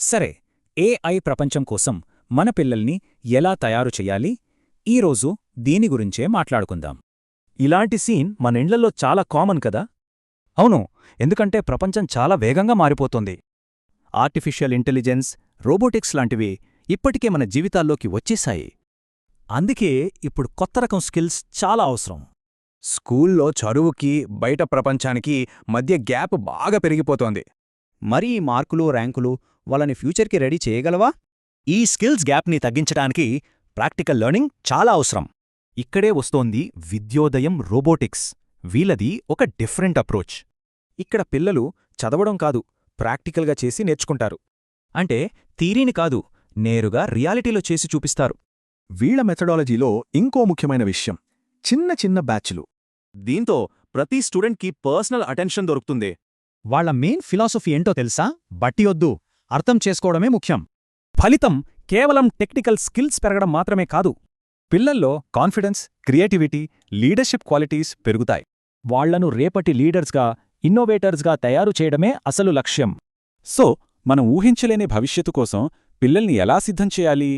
సరే, ఏఐ ప్రపంచం కోసం మన పిల్లల్ని ఎలా తయారు చెయ్యాలి? ఈరోజు దీని గురించే మాట్లాడుకుందాం. ఇలాంటి సీన్ మన ఇండ్లలో చాలా కామన్ కదా. అవును, ఎందుకంటే ప్రపంచం చాలా వేగంగా మారిపోతోంది. ఆర్టిఫిషియల్ ఇంటెలిజెన్స్, రోబోటిక్స్ లాంటివి ఇప్పటికే మన జీవితాల్లోకి వచ్చేశాయి. అందుకే ఇప్పుడు కొత్త రకం స్కిల్స్ చాలా అవసరం. స్కూల్లో చదువుకి బయట ప్రపంచానికి మధ్య గ్యాప్ బాగా పెరిగిపోతోంది. మరి ఈ మార్కులు ర్యాంకులు వాళ్ళని ఫ్యూచర్కి రెడీ చేయగలవా? ఈ స్కిల్స్ గ్యాప్ని తగ్గించడానికి ప్రాక్టికల్ లెర్నింగ్ చాలా అవసరం. ఇక్కడే వస్తోంది విద్యోదయం రోబోటిక్స్. వీళ్ళది ఒక డిఫరెంట్ అప్రోచ్. ఇక్కడ పిల్లలు చదవడం కాదు, ప్రాక్టికల్గా చేసి నేర్చుకుంటారు. అంటే థీరీని కాదు, నేరుగా రియాలిటీలో చేసి చూపిస్తారు. వీళ్ల మెథడాలజీలో ఇంకో ముఖ్యమైన విషయం చిన్న చిన్న బ్యాచ్లు. దీంతో ప్రతి స్టూడెంట్కి పర్సనల్ అటెన్షన్ దొరుకుతుంది. వాళ్ళ మెయిన్ ఫిలాసఫీ ఏంటో తెలుసా? బట్టియొద్దు, అర్థం చేసుకోవడమే ముఖ్యం. ఫలితం కేవలం టెక్నికల్ స్కిల్స్ పెరగడం మాత్రమే కాదు, పిల్లల్లో కాన్ఫిడెన్స్, క్రియేటివిటీ, లీడర్షిప్ క్వాలిటీస్ పెరుగుతాయి. వాళ్లను రేపటి లీడర్స్గా, ఇన్నోవేటర్స్గా తయారు చేయడమే అసలు లక్ష్యం. సో మనం ఊహించలేని భవిష్యత్తు కోసం పిల్లల్ని ఎలా సిద్ధం చేయాలి?